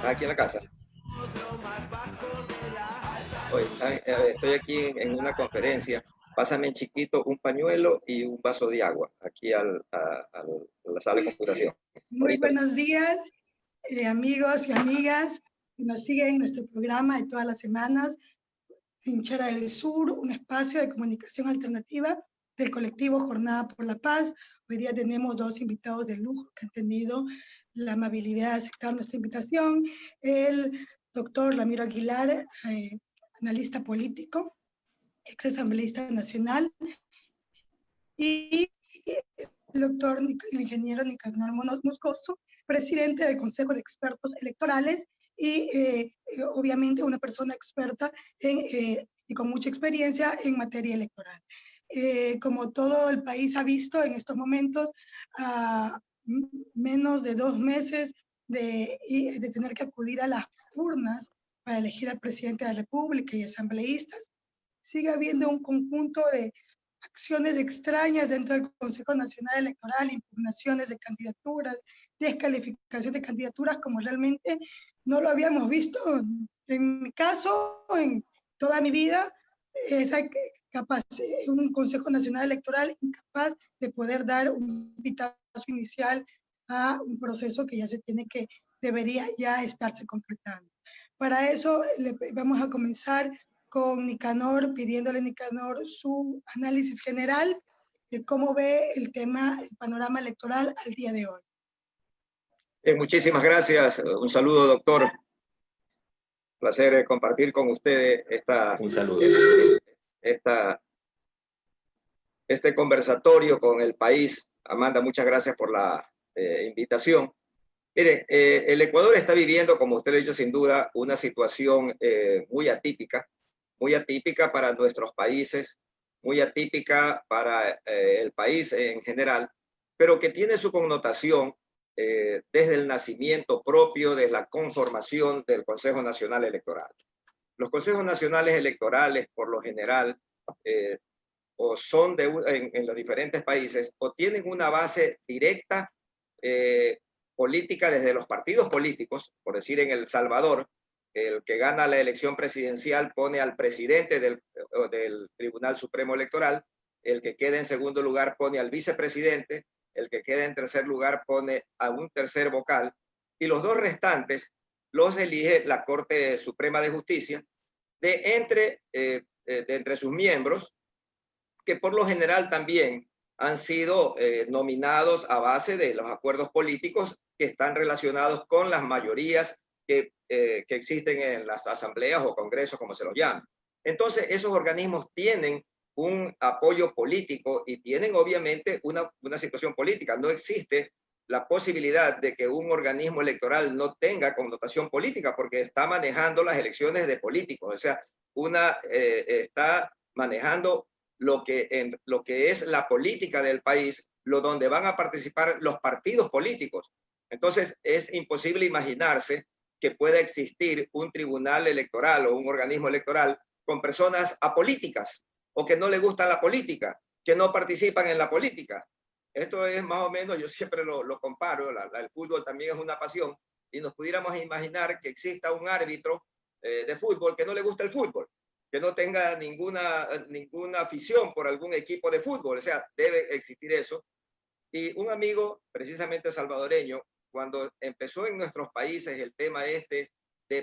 Aquí en la casa. Oye, estoy aquí en una conferencia. Pásame en chiquito un pañuelo y un vaso de agua aquí a la sala de computación. Muy Ahorita. buenos días, amigos y amigas que nos siguen en nuestro programa de todas las semanas, Trinchera del Sur, un espacio de comunicación alternativa del colectivo Jornada por la Paz. Hoy día tenemos dos invitados de lujo que han tenido la amabilidad de aceptar nuestra invitación. El doctor Ramiro Aguilar, analista político, ex asambleísta nacional, y el doctor el ingeniero Nicanor Moscoso, presidente del Consejo de Expertos Electorales y obviamente una persona experta y con mucha experiencia en materia electoral. Como todo el país ha visto en estos momentos, a menos de 2 meses de tener que acudir a las urnas para elegir al presidente de la República y asambleístas, sigue habiendo un conjunto de acciones extrañas dentro del Consejo Nacional Electoral, impugnaciones de candidaturas, descalificación de candidaturas, como realmente no lo habíamos visto en mi caso, en toda mi vida. Es capaz, un Consejo Nacional Electoral incapaz de poder dar un pitazo inicial a un proceso que ya se tiene que, debería ya estarse concretando. Para eso vamos a comenzar con Nicanor, pidiéndole a Nicanor su análisis general de cómo ve el tema, el panorama electoral al día de hoy. Muchísimas gracias. Un saludo, doctor. Placer compartir con usted este conversatorio con el país. Amanda, muchas gracias por la invitación. Mire, el Ecuador está viviendo, como usted lo ha dicho, sin duda, una situación muy atípica para nuestros países, muy atípica para el país en general, pero que tiene su connotación desde el nacimiento propio de la conformación del Consejo Nacional Electoral. Los consejos nacionales electorales, por lo general, o son en los diferentes países, o tienen una base directa política desde los partidos políticos. Por decir, en El Salvador, el que gana la elección presidencial pone al presidente del Tribunal Supremo Electoral, el que queda en segundo lugar pone al vicepresidente, el que queda en tercer lugar pone a un tercer vocal, y los dos restantes los elige la Corte Suprema de Justicia de entre sus miembros, que por lo general también han sido nominados a base de los acuerdos políticos que están relacionados con las mayorías que existen en las asambleas o congresos, como se los llama. Entonces, esos organismos tienen un apoyo político y tienen obviamente una situación política. No existe la posibilidad de que un organismo electoral no tenga connotación política, porque está manejando las elecciones de políticos. O sea, está manejando lo que es la política del país, donde van a participar los partidos políticos. Entonces, es imposible imaginarse que pueda existir un tribunal electoral o un organismo electoral con personas apolíticas o que no le gusta la política, que no participan en la política. Esto es más o menos, yo siempre lo comparo, el fútbol también es una pasión, y nos pudiéramos imaginar que exista un árbitro de fútbol que no le gusta el fútbol, que no tenga ninguna afición por algún equipo de fútbol. O sea, debe existir eso. Y un amigo, precisamente salvadoreño, cuando empezó en nuestros países el tema de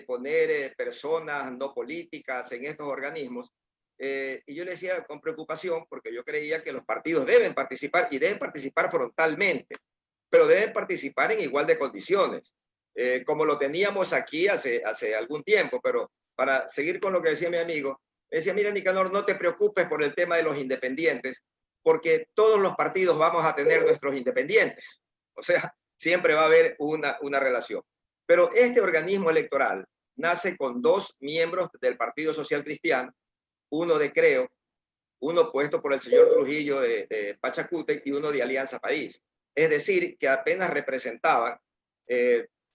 poner personas no políticas en estos organismos, y yo le decía con preocupación, porque yo creía que los partidos deben participar y deben participar frontalmente, pero deben participar en igual de condiciones, como lo teníamos aquí hace algún tiempo. Pero para seguir con lo que decía mi amigo, me decía: mira, Nicanor, no te preocupes por el tema de los independientes, porque todos los partidos vamos a tener nuestros independientes. O sea, siempre va a haber una relación. Pero este organismo electoral nace con 2 miembros del Partido Social Cristiano, uno de Creo, uno puesto por el señor Trujillo de Pachacútec y uno de Alianza País. Es decir, que apenas representaban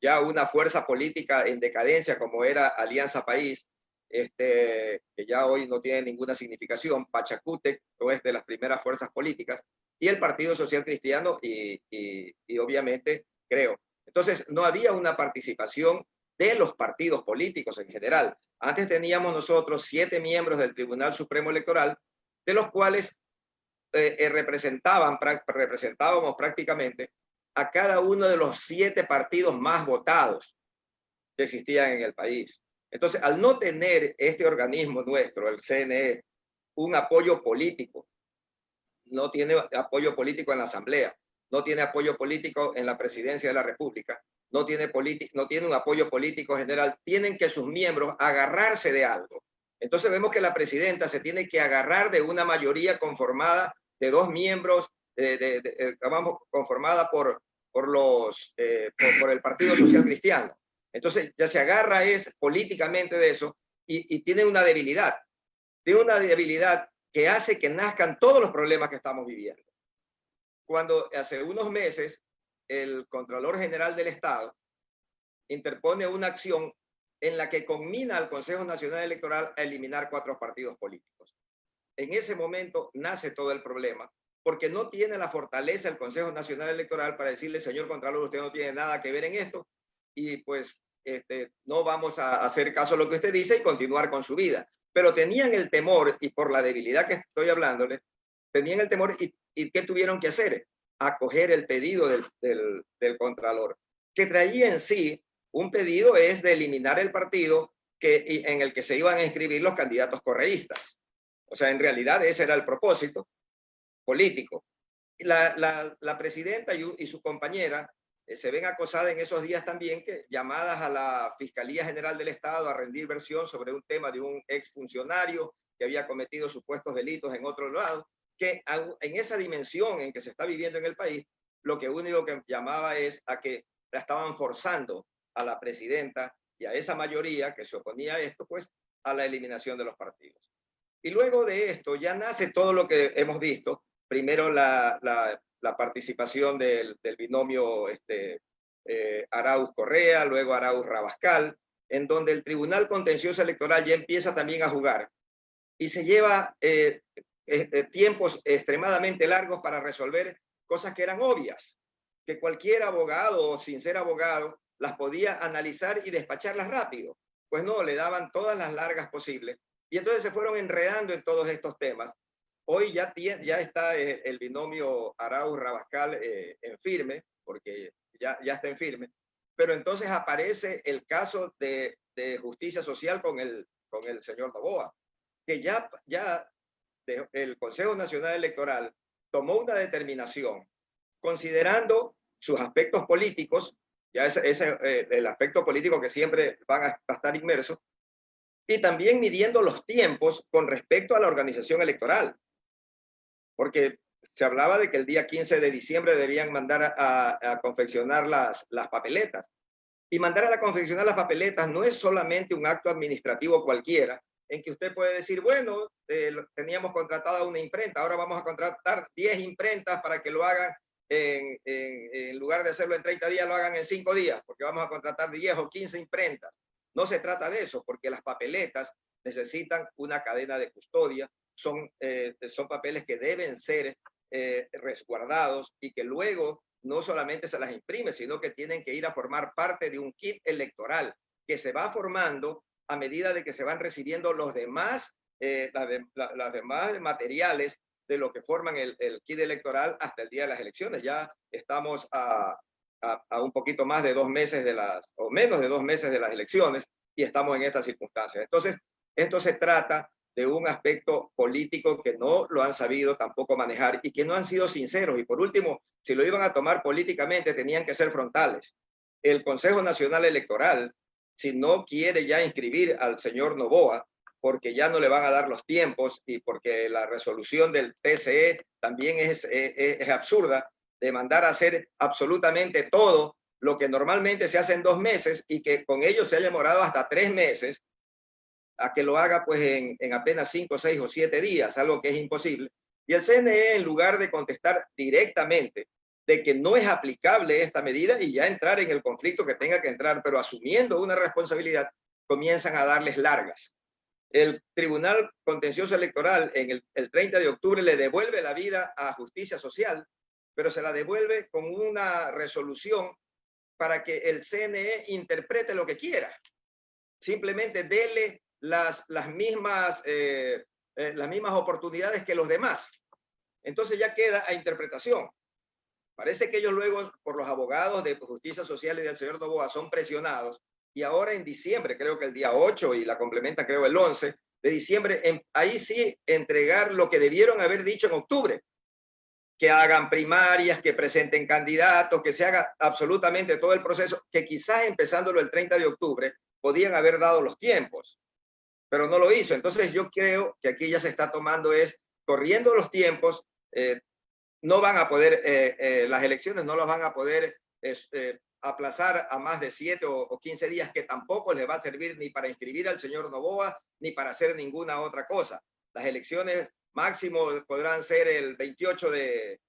ya una fuerza política en decadencia como era Alianza País, que ya hoy no tiene ninguna significación. Pachacútec no es de las primeras fuerzas políticas, y el Partido Social Cristiano y obviamente Creo. Entonces, no había una participación de los partidos políticos en general. Antes teníamos nosotros 7 miembros del Tribunal Supremo Electoral, de los cuales representábamos prácticamente a cada uno de los 7 partidos más votados que existían en el país. Entonces, al no tener este organismo nuestro, el CNE, un apoyo político, no tiene apoyo político en la Asamblea, no tiene apoyo político en la Presidencia de la República, no tiene un apoyo político general, tienen que sus miembros agarrarse de algo. Entonces vemos que la presidenta se tiene que agarrar de una mayoría conformada de 2 miembros, conformada por el Partido Social Cristiano. Entonces ya se agarra políticamente de eso y tiene una debilidad. Tiene una debilidad que hace que nazcan todos los problemas que estamos viviendo. Cuando hace unos meses el Contralor General del Estado interpone una acción en la que conmina al Consejo Nacional Electoral a eliminar 4 partidos políticos. En ese momento nace todo el problema, porque no tiene la fortaleza el Consejo Nacional Electoral para decirle, señor Contralor, usted no tiene nada que ver en esto, y pues no vamos a hacer caso a lo que usted dice y continuar con su vida. Pero tenían el temor, y por la debilidad que estoy hablándole, tenían el temor y ¿qué tuvieron que hacer? Acoger el pedido del Contralor, que traía en sí un pedido es de eliminar el partido en el que se iban a inscribir los candidatos correístas. O sea, en realidad ese era el propósito político. La presidenta y su compañera se ven acosadas en esos días también, llamadas a la Fiscalía General del Estado a rendir versión sobre un tema de un exfuncionario que había cometido supuestos delitos en otro lado, que en esa dimensión en que se está viviendo en el país, lo que único que llamaba es a que la estaban forzando a la presidenta y a esa mayoría que se oponía a esto, pues a la eliminación de los partidos. Y luego de esto ya nace todo lo que hemos visto. Primero la participación del binomio Arauz-Correa, luego Arauz-Rabascal, en donde el Tribunal Contencioso Electoral ya empieza también a jugar y se lleva tiempos extremadamente largos para resolver cosas que eran obvias, que cualquier abogado o sin ser abogado las podía analizar y despacharlas rápido. Pues no, le daban todas las largas posibles. Y entonces se fueron enredando en todos estos temas. Hoy ya está el binomio Arauz-Rabascal en firme, porque ya está en firme. Pero entonces aparece el caso de justicia social con el señor Noboa, que ya el Consejo Nacional Electoral tomó una determinación considerando sus aspectos políticos, ya el aspecto político que siempre van a estar inmersos, y también midiendo los tiempos con respecto a la organización electoral. Porque se hablaba de que el día 15 de diciembre debían mandar a confeccionar las papeletas. Y mandar a confeccionar las papeletas no es solamente un acto administrativo cualquiera, en que usted puede decir, bueno, teníamos contratada una imprenta, ahora vamos a contratar 10 imprentas para que lo hagan, en lugar de hacerlo en 30 días, lo hagan en 5 días, porque vamos a contratar 10 o 15 imprentas. No se trata de eso, porque las papeletas necesitan una cadena de custodia, son papeles que deben ser resguardados y que luego no solamente se las imprime, sino que tienen que ir a formar parte de un kit electoral que se va formando a medida de que se van recibiendo los demás, las demás materiales de lo que forman el kit electoral hasta el día de las elecciones. Ya estamos a un poquito más de 2 meses o menos de 2 meses de las elecciones y estamos en estas circunstancias. Entonces, esto se trata de un aspecto político que no lo han sabido tampoco manejar y que no han sido sinceros. Y por último, si lo iban a tomar políticamente, tenían que ser frontales. El Consejo Nacional Electoral, si no quiere ya inscribir al señor Noboa, porque ya no le van a dar los tiempos y porque la resolución del TCE también es absurda, de mandar a hacer absolutamente todo lo que normalmente se hace en 2 meses y que con ello se haya demorado hasta 3 meses, a que lo haga pues en apenas 5, 6 o 7 días, algo que es imposible. Y el CNE, en lugar de contestar directamente de que no es aplicable esta medida y ya entrar en el conflicto que tenga que entrar, pero asumiendo una responsabilidad, comienzan a darles largas. El Tribunal Contencioso Electoral el 30 de octubre le devuelve la vida a Justicia Social, pero se la devuelve con una resolución para que el CNE interprete lo que quiera. Simplemente dele las mismas oportunidades que los demás. Entonces ya queda a interpretación. Parece que ellos luego, por los abogados de Justicia Social y del señor Noboa, son presionados, y ahora en diciembre, creo que el día 8 y la complementa creo el 11 de diciembre, ahí sí entregar lo que debieron haber dicho en octubre, que hagan primarias, que presenten candidatos, que se haga absolutamente todo el proceso, que quizás empezándolo el 30 de octubre podían haber dado los tiempos, pero no lo hizo. Entonces yo creo que aquí ya se está tomando corriendo los tiempos, no van a poder, las elecciones no las van a poder aplazar a más de 7 o 15 días, que tampoco les va a servir ni para inscribir al señor Noboa, ni para hacer ninguna otra cosa. Las elecciones máximo podrán ser el 28 de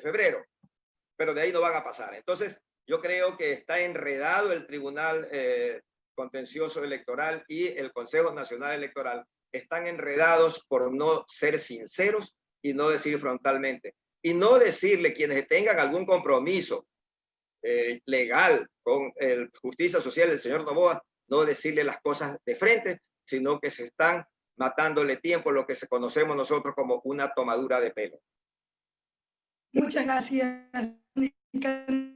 febrero, pero de ahí no van a pasar. Entonces, yo creo que está enredado el Tribunal Contencioso Electoral y el Consejo Nacional Electoral. Están enredados por no ser sinceros y no decir frontalmente. Y no decirle, quienes tengan algún compromiso legal con el Justicia Social del señor Noboa, no decirle las cosas de frente, sino que se están matándole tiempo, lo que conocemos nosotros como una tomadura de pelo. Muchas gracias, Nicanor.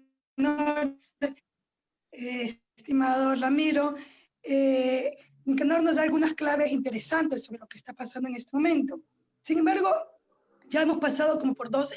Estimado Ramiro, Nicanor nos da algunas claves interesantes sobre lo que está pasando en este momento. Sin embargo, ya hemos pasado como por dos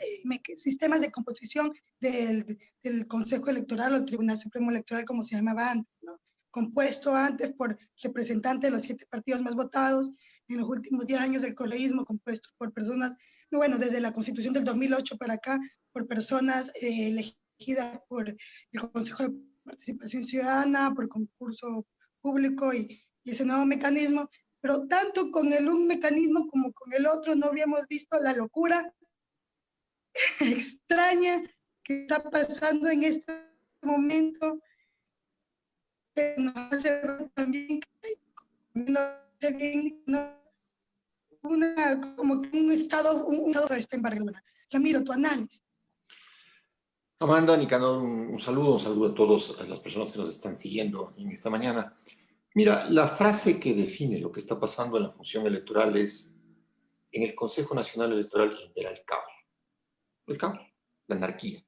sistemas de composición del Consejo Electoral o el Tribunal Supremo Electoral, como se llamaba antes, ¿no? Compuesto antes por representantes de los 7 partidos más votados, en los últimos 10 años del correísmo, compuesto por personas, bueno, desde la Constitución del 2008 para acá, por personas elegidas por el Consejo de Participación Ciudadana, por concurso público y ese nuevo mecanismo. Pero tanto con un mecanismo como con el otro no habíamos visto la locura extraña que está pasando en este momento, que nos hace ver también como que un estado está embargado. Ramiro, tu análisis. Amanda, Nicanor, un saludo a todas las personas que nos están siguiendo en esta mañana. Mira, la frase que define lo que está pasando en la función electoral es: en el Consejo Nacional Electoral impera el caos, la anarquía.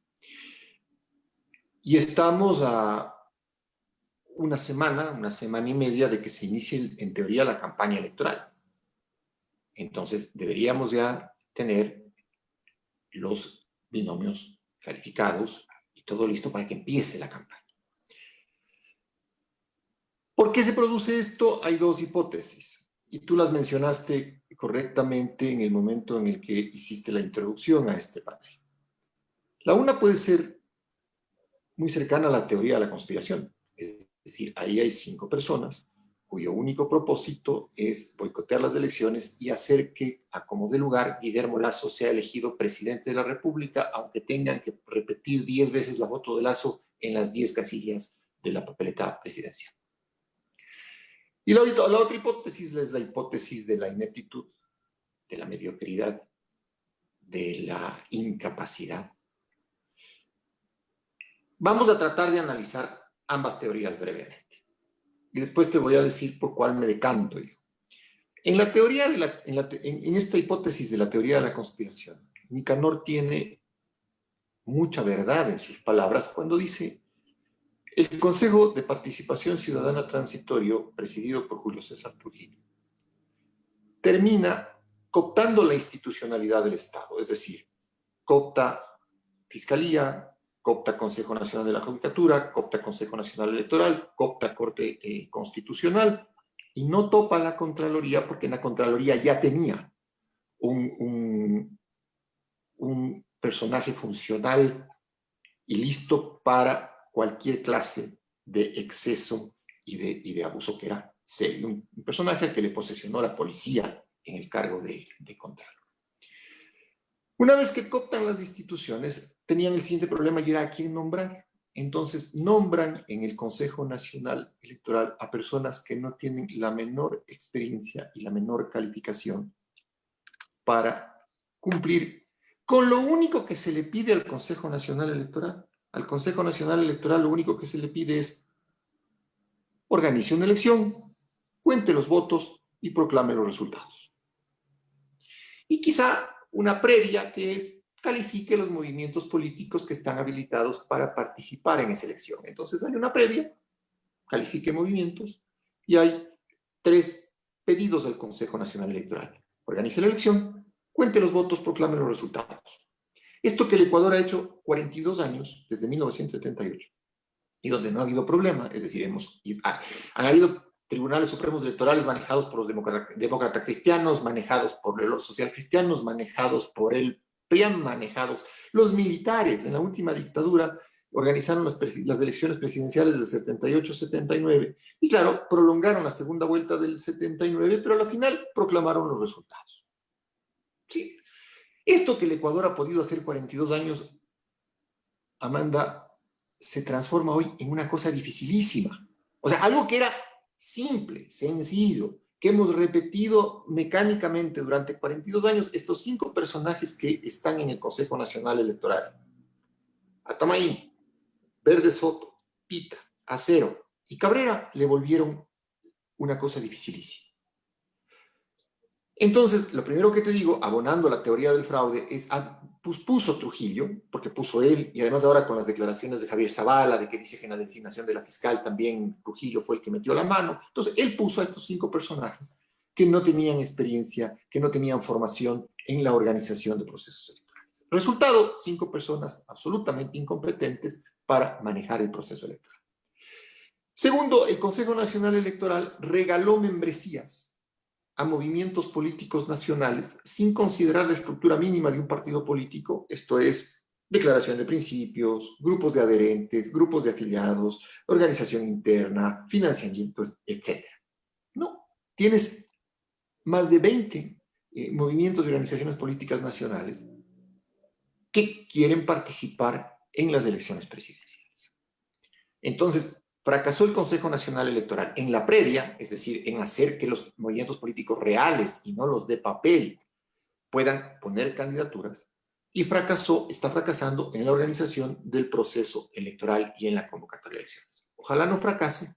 Y estamos a una semana y media de que se inicie en teoría la campaña electoral. Entonces deberíamos ya tener los binomios calificados y todo listo para que empiece la campaña. ¿Por qué se produce esto? Hay dos hipótesis, y tú las mencionaste correctamente en el momento en el que hiciste la introducción a este panel. La una puede ser muy cercana a la teoría de la conspiración, es decir, ahí hay 5 personas cuyo único propósito es boicotear las elecciones y hacer que, a como dé lugar, Guillermo Lasso sea elegido presidente de la República, aunque tengan que repetir 10 veces la voto de Lasso en las 10 casillas de la papeleta presidencial. Y la otra hipótesis es la hipótesis de la ineptitud, de la mediocridad, de la incapacidad. Vamos a tratar de analizar ambas teorías brevemente. Y después te voy a decir por cuál me decanto yo. En la teoría en esta hipótesis de la teoría de la conspiración, Nicanor tiene mucha verdad en sus palabras cuando dice: el Consejo de Participación Ciudadana Transitorio, presidido por Julio César Trujillo, termina cooptando la institucionalidad del Estado, es decir, coopta Fiscalía, coopta Consejo Nacional de la Judicatura, coopta Consejo Nacional Electoral, coopta Corte Constitucional, y no topa la Contraloría, porque en la Contraloría ya tenía un personaje funcional y listo para cualquier clase de exceso y de abuso, que era serio. Un personaje que le posesionó la policía en el cargo de Contralor. Una vez que cooptan las instituciones, tenían el siguiente problema, y era a quién nombrar. Entonces nombran en el Consejo Nacional Electoral a personas que no tienen la menor experiencia y la menor calificación para cumplir con lo único que se le pide al Consejo Nacional Electoral: Al Consejo Nacional Electoral lo único que se le pide es organice una elección, cuente los votos y proclame los resultados. Y quizá una previa que es califique los movimientos políticos que están habilitados para participar en esa elección. Entonces hay una previa, califique movimientos, y hay 3 pedidos del Consejo Nacional Electoral. Organice la elección, cuente los votos, proclame los resultados. Esto que el Ecuador ha hecho 42 años, desde 1978, y donde no ha habido problema, es decir, han habido tribunales supremos electorales manejados por los demócratas cristianos, manejados por los socialcristianos, manejados por el PRIAM, manejados los militares. En la última dictadura organizaron las elecciones presidenciales del 78-79 y claro, prolongaron la segunda vuelta del 79, pero a la final proclamaron los resultados. ¿Sí? Esto que el Ecuador ha podido hacer 42 años, Amanda, se transforma hoy en una cosa dificilísima. O sea, algo que era simple, sencillo, que hemos repetido mecánicamente durante 42 años, estos 5 personajes que están en el Consejo Nacional Electoral. Atamayín, Verde Soto, Pita, Acero y Cabrera le volvieron una cosa dificilísima. Entonces, lo primero que te digo, abonando la teoría del fraude, es puso Trujillo, porque puso él, y además ahora con las declaraciones de Javier Zavala, de que dice que en la designación de la fiscal también Trujillo fue el que metió la mano. Entonces, él puso a estos 5 personajes que no tenían experiencia, que no tenían formación en la organización de procesos electorales. Resultado, 5 personas absolutamente incompetentes para manejar el proceso electoral. Segundo, el Consejo Nacional Electoral regaló membresías a movimientos políticos nacionales sin considerar la estructura mínima de un partido político, esto es, declaración de principios, grupos de adherentes, grupos de afiliados, organización interna, financiamientos, etc. No, tienes más de 20 movimientos y organizaciones políticas nacionales que quieren participar en las elecciones presidenciales. Entonces, fracasó el Consejo Nacional Electoral en la previa, es decir, en hacer que los movimientos políticos reales y no los de papel puedan poner candidaturas, y está fracasando en la organización del proceso electoral y en la convocatoria de elecciones. Ojalá no fracase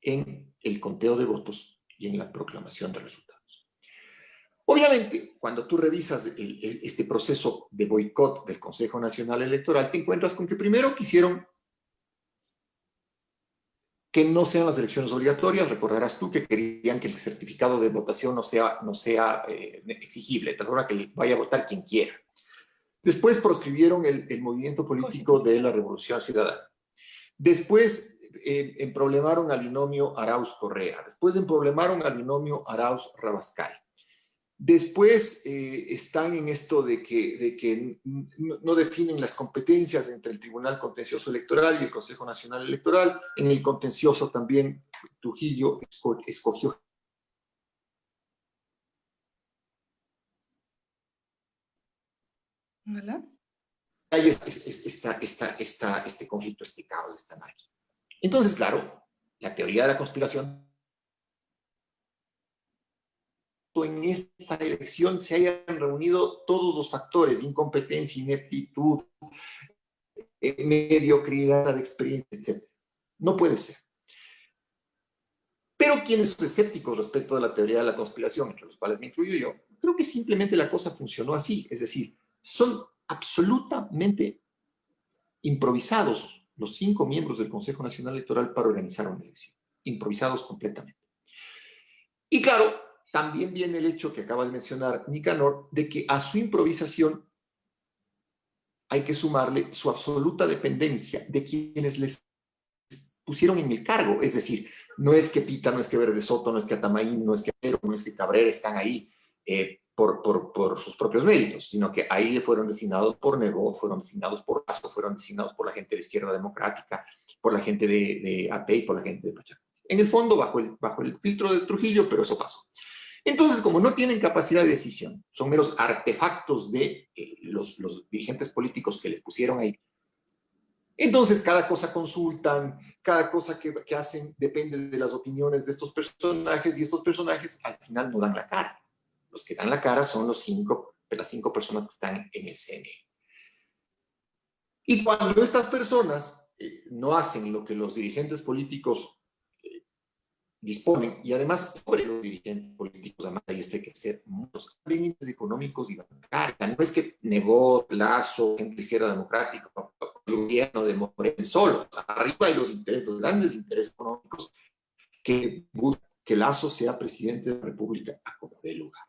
en el conteo de votos y en la proclamación de resultados. Obviamente, cuando tú revisas este proceso de boicot del Consejo Nacional Electoral, te encuentras con que primero quisieron que no sean las elecciones obligatorias. Recordarás tú que querían que el certificado de votación no sea exigible, de tal forma que vaya a votar quien quiera. Después proscribieron el movimiento político de la Revolución Ciudadana. Después emproblemaron al binomio Arauz-Correa. Después emproblemaron al binomio Arauz-Rabascal. Después están en esto de que no definen las competencias entre el Tribunal Contencioso Electoral y el Consejo Nacional Electoral. En el contencioso también Trujillo escogió. ¿Hola? Ahí está este conflicto, este caos, esta anarquía. Entonces, claro, la teoría de la conspiración, en esta elección se hayan reunido todos los factores, incompetencia, ineptitud, mediocridad de experiencia, etc. No puede ser. Pero quienes son escépticos respecto de la teoría de la conspiración, entre los cuales me incluyo yo, creo que simplemente la cosa funcionó así. Es decir, son absolutamente improvisados los 5 miembros del Consejo Nacional Electoral para organizar una elección. Improvisados completamente. Y claro, también viene el hecho que acaba de mencionar Nicanor, de que a su improvisación hay que sumarle su absoluta dependencia de quienes les pusieron en el cargo. Es decir, no es que Pita, no es que Verde Soto, no es que Atamayín, no es que Acero, no es que Cabrera están ahí por sus propios méritos, sino que ahí fueron designados por Nebot, fueron designados por Lazo, fueron designados por la gente de la izquierda democrática, por la gente de AP y por la gente de Pachacuti. En el fondo, bajo el filtro de Trujillo, pero eso pasó. Entonces, como no tienen capacidad de decisión, son meros artefactos de los dirigentes políticos que les pusieron ahí. Entonces, cada cosa consultan, cada cosa que hacen depende de las opiniones de estos personajes, y estos personajes al final no dan la cara. Los que dan la cara son las 5 personas que están en el CNE. Y cuando estas personas no hacen lo que los dirigentes políticos disponen, y además sobre los dirigentes políticos, además, y esto hay que hacer muchos intereses económicos y bancarios. No es que negó Lazo, en la izquierda democrática, el gobierno de Moreno solo. Arriba hay los intereses, los grandes intereses económicos que buscan que Lazo sea presidente de la República a como dé lugar.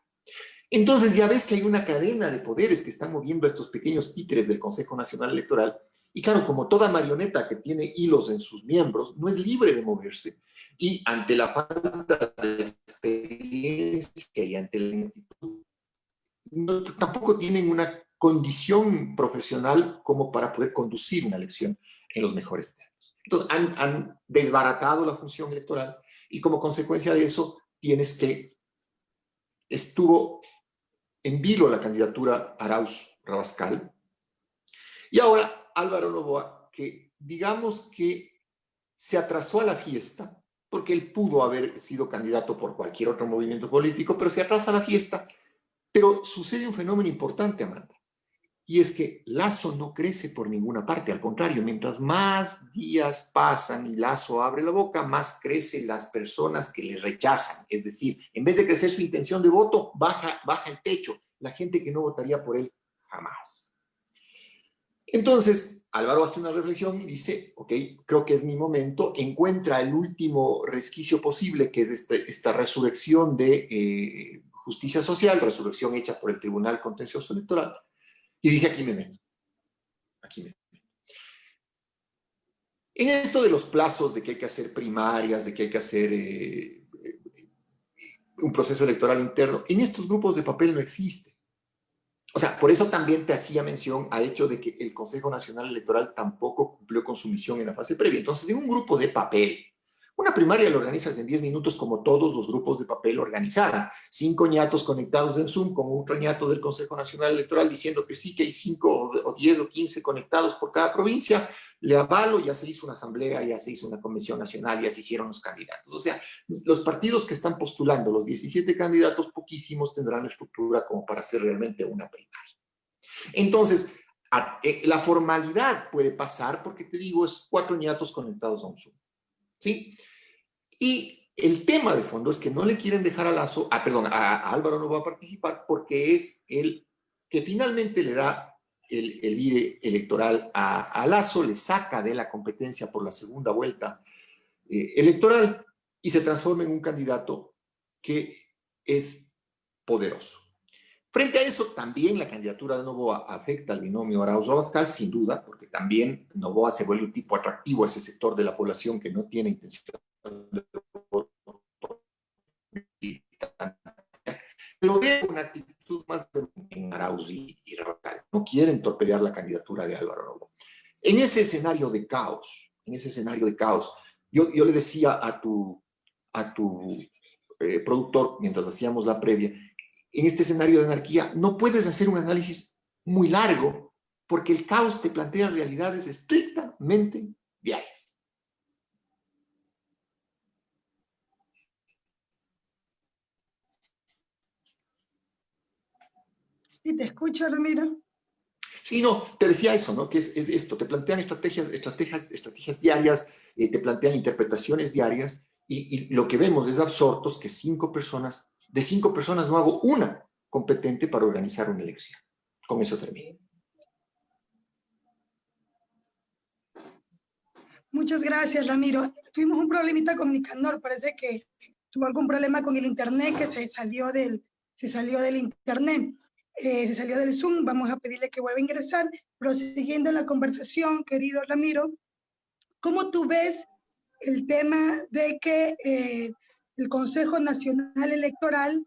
Entonces ya ves que hay una cadena de poderes que están moviendo a estos pequeños títeres del Consejo Nacional Electoral. Y claro, como toda marioneta que tiene hilos en sus miembros, no es libre de moverse. Y ante la falta de experiencia y ante la ineptitud, tampoco tienen una condición profesional como para poder conducir una elección en los mejores términos. Entonces, han desbaratado la función electoral y como consecuencia de eso, tienes que estuvo en vilo la candidatura Arauz-Rabascal y ahora Álvaro Noboa, que digamos que se atrasó a la fiesta, porque él pudo haber sido candidato por cualquier otro movimiento político, pero se atrasa a la fiesta. Pero sucede un fenómeno importante, Amanda, y es que Lazo no crece por ninguna parte. Al contrario, mientras más días pasan y Lazo abre la boca, más crecen las personas que le rechazan. Es decir, en vez de crecer su intención de voto, baja el techo. La gente que no votaría por él jamás. Entonces, Álvaro hace una reflexión y dice, ok, creo que es mi momento, encuentra el último resquicio posible, que es esta resurrección de justicia social, resurrección hecha por el Tribunal Contencioso Electoral, y dice, aquí me meto. Aquí me meto. En esto de los plazos, de que hay que hacer primarias, de que hay que hacer un proceso electoral interno, en estos grupos de papel no existe. O sea, por eso también te hacía mención al hecho de que el Consejo Nacional Electoral tampoco cumplió con su misión en la fase previa. Entonces, en un grupo de papel, una primaria la organizas en 10 minutos como todos los grupos de papel organizaban. 5 ñatos conectados en Zoom con otro ñato del Consejo Nacional Electoral diciendo que sí, que hay 5 o 10 o 15 conectados por cada provincia. Le avalo, ya se hizo una asamblea, ya se hizo una convención nacional, ya se hicieron los candidatos. O sea, los partidos que están postulando, los 17 candidatos, poquísimos tendrán la estructura como para hacer realmente una primaria. Entonces, la formalidad puede pasar porque, te digo, es 4 ñatos conectados a un Zoom. ¿Sí? Y el tema de fondo es que no le quieren dejar a Lazo, a Álvaro no va a participar porque es el que finalmente le da el vire electoral a Lazo, le saca de la competencia por la segunda vuelta electoral y se transforma en un candidato que es poderoso. Frente a eso, también la candidatura de Noboa afecta al binomio Arauz-Rabascal, sin duda, porque también Noboa se vuelve un tipo atractivo a ese sector de la población que no tiene intención de voto. Pero veo una actitud más en Arauz y Rabascal. No quieren torpedear la candidatura de Álvaro Noboa. En ese escenario de caos, yo le decía a tu productor, mientras hacíamos la previa, en este escenario de anarquía no puedes hacer un análisis muy largo porque el caos te plantea realidades estrictamente diarias. Sí, te escucho, Ramiro. Sí, no, te decía eso, ¿no? Que es esto, te plantean estrategias diarias, te plantean interpretaciones diarias y lo que vemos es absortos que de 5 personas no hago una competente para organizar una elección. Con eso termino. Muchas gracias, Ramiro. Tuvimos un problemita con Nicanor, parece que tuvo algún problema con el internet, que se salió del internet, se salió del Zoom. Vamos a pedirle que vuelva a ingresar. Prosiguiendo la conversación, querido Ramiro, ¿cómo tú ves el tema de que el Consejo Nacional Electoral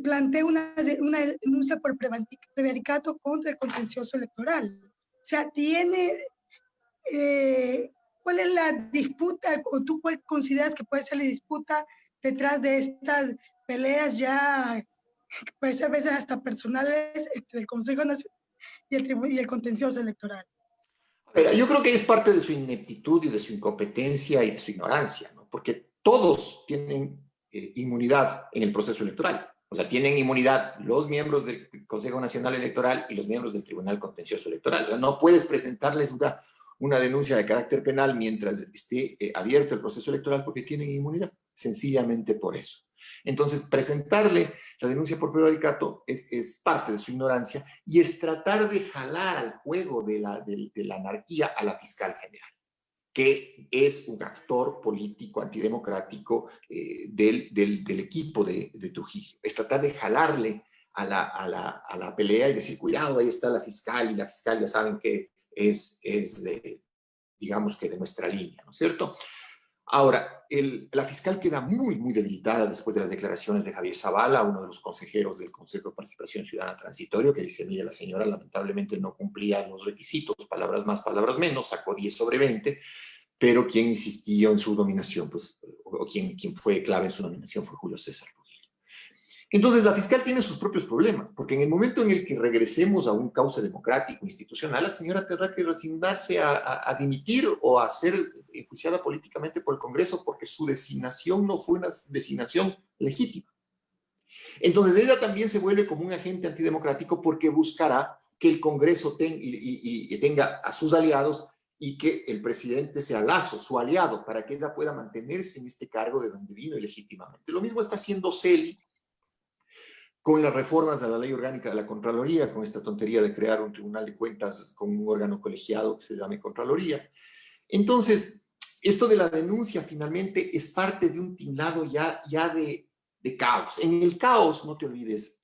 plantea una denuncia por prevaricato contra el contencioso electoral? O sea, ¿cuál es la disputa, o tú cuál consideras que puede ser la disputa detrás de estas peleas ya, que parece a veces hasta personales, entre el Consejo Nacional y el contencioso electoral? Yo creo que es parte de su ineptitud y de su incompetencia y de su ignorancia, ¿no? Porque todos tienen inmunidad en el proceso electoral. O sea, tienen inmunidad los miembros del Consejo Nacional Electoral y los miembros del Tribunal Contencioso Electoral. O sea, no puedes presentarles una denuncia de carácter penal mientras esté abierto el proceso electoral porque tienen inmunidad, sencillamente por eso. Entonces, presentarle la denuncia por prevaricato es parte de su ignorancia y es tratar de jalar al juego de la anarquía a la fiscal general, que es un actor político antidemocrático del equipo de Trujillo. Es tratar de jalarle a la pelea y decir, cuidado, ahí está la fiscal, y la fiscal ya saben que es digamos que de nuestra línea, ¿no es cierto? Ahora, la fiscal queda muy, muy debilitada después de las declaraciones de Javier Zavala, uno de los consejeros del Consejo de Participación Ciudadana Transitorio, que dice, mire, la señora lamentablemente no cumplía los requisitos, palabras más, palabras menos, sacó 10 sobre 20, pero quien insistió en su nominación, pues, o quien fue clave en su nominación fue Julio César Trujillo. Entonces, la fiscal tiene sus propios problemas, porque en el momento en el que regresemos a un cauce democrático, institucional, la señora tendrá que resignarse a dimitir o a ser enjuiciada políticamente por el Congreso porque su designación no fue una designación legítima. Entonces, ella también se vuelve como un agente antidemocrático porque buscará que el Congreso tenga a sus aliados y que el presidente sea Lasso, su aliado, para que ella pueda mantenerse en este cargo de donde vino ilegítimamente. Lo mismo está haciendo Celi con las reformas a la ley orgánica de la Contraloría, con esta tontería de crear un tribunal de cuentas con un órgano colegiado que se llame Contraloría. Entonces, esto de la denuncia finalmente es parte de un tinglado ya de caos. En el caos, no te olvides,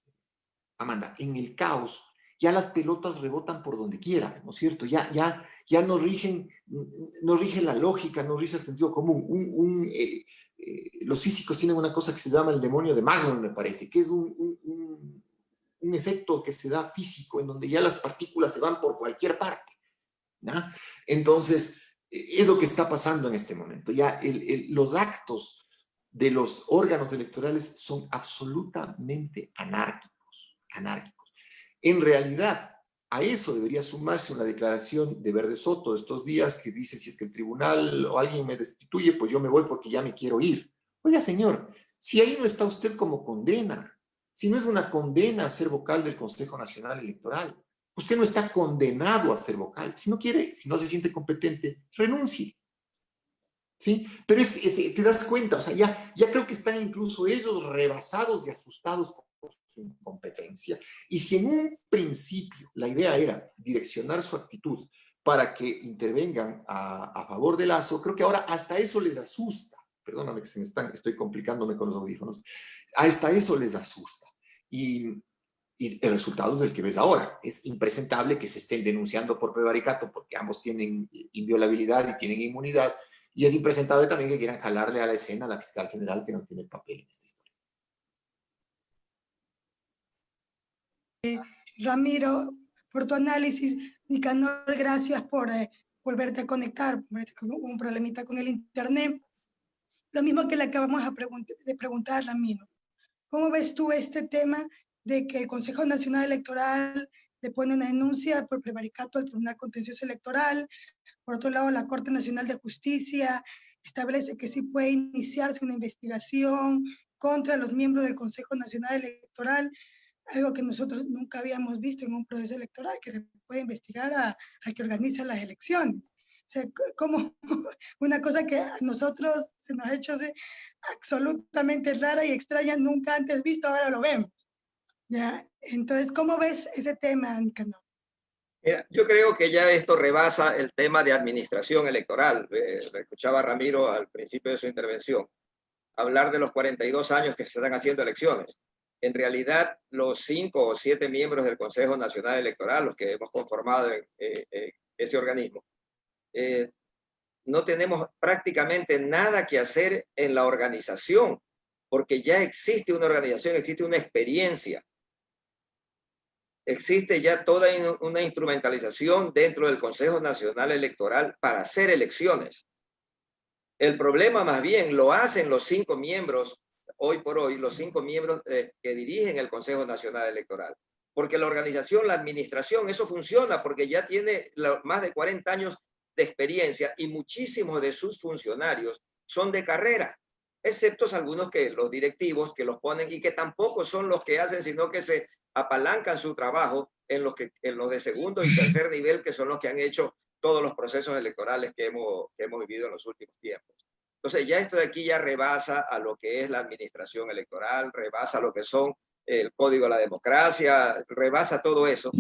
Amanda, en el caos ya las pelotas rebotan por donde quiera, ¿no es cierto? Ya no rige la lógica, no rige el sentido común. Los físicos tienen una cosa que se llama el demonio de Maslov, me parece, que es un efecto que se da físico, en donde ya las partículas se van por cualquier parte, ¿no? Entonces, es lo que está pasando en este momento. Ya los actos de los órganos electorales son absolutamente anárquicos. En realidad, a eso debería sumarse una declaración de Verde Soto de estos días que dice, si es que el tribunal o alguien me destituye, pues yo me voy porque ya me quiero ir. Oiga, señor, si ahí no está usted como condena, si no es una condena a ser vocal del Consejo Nacional Electoral, usted no está condenado a ser vocal. Si no quiere, si no se siente competente, renuncie. ¿Sí? Pero te das cuenta, o sea, ya creo que están incluso ellos rebasados y asustados por su incompetencia. Y si en un principio la idea era direccionar su actitud para que intervengan a favor de Lasso, creo que ahora hasta eso les asusta. Perdóname que estoy complicándome con los audífonos. Hasta eso les asusta. Y el resultado es el que ves ahora. Es impresentable que se estén denunciando por prevaricato porque ambos tienen inviolabilidad y tienen inmunidad. Y es impresentable también que quieran jalarle a la escena a la fiscal general que no tiene papel en esta historia. Ramiro, por tu análisis. Nicanor, gracias por volverte a conectar. Hubo un problemita con el internet. Lo mismo que le acabamos de preguntar a Ramiro. ¿Cómo ves tú este tema de que el Consejo Nacional Electoral le pone una denuncia por prevaricato al Tribunal Contencioso Electoral? Por otro lado, la Corte Nacional de Justicia establece que sí puede iniciarse una investigación contra los miembros del Consejo Nacional Electoral, algo que nosotros nunca habíamos visto en un proceso electoral, que se puede investigar al que organiza las elecciones. O sea, como una cosa que a nosotros se nos ha hecho absolutamente rara y extraña, nunca antes visto, ahora lo vemos. ¿Ya? Entonces, ¿cómo ves ese tema, Nicanor? Mira, yo creo que ya esto rebasa el tema de administración electoral. Escuchaba a Ramiro al principio de su intervención hablar de los 42 años que se están haciendo elecciones. En realidad, los 5 o 7 miembros del Consejo Nacional Electoral, los que hemos conformado ese organismo, no tenemos prácticamente nada que hacer en la organización, porque ya existe una organización, existe una experiencia. Existe ya toda una instrumentalización dentro del Consejo Nacional Electoral para hacer elecciones. El problema más bien lo hacen los 5 miembros, hoy por hoy, los 5 miembros que dirigen el Consejo Nacional Electoral. Porque la organización, la administración, eso funciona porque ya tiene más de 40 años de experiencia y muchísimos de sus funcionarios son de carrera. excepto algunos que los directivos que los ponen y que tampoco son los que hacen, sino que se apalancan su trabajo en los de segundo y tercer nivel, que son los que han hecho todos los procesos electorales que hemos vivido en los últimos tiempos. Entonces ya esto de aquí ya rebasa a lo que es la administración electoral, rebasa lo que son el código de la democracia, rebasa todo eso.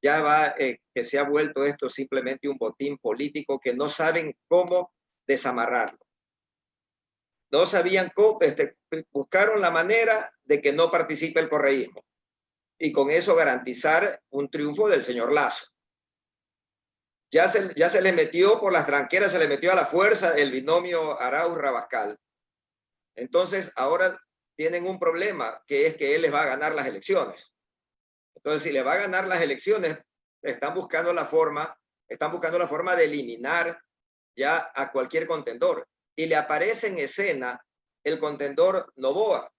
Ya va que se ha vuelto esto simplemente un botín político que no saben cómo desamarrarlo. No sabían cómo, buscaron la manera de que no participe el correísmo y con eso garantizar un triunfo del señor Lasso. Ya se le metió por las tranqueras, se le metió a la fuerza el binomio Arauz-Rabascal. Entonces, ahora tienen un problema, que es que él les va a ganar las elecciones. Entonces, si le va a ganar las elecciones, están buscando la forma de eliminar ya a cualquier contendor. Y le aparece en escena el contendor Noboa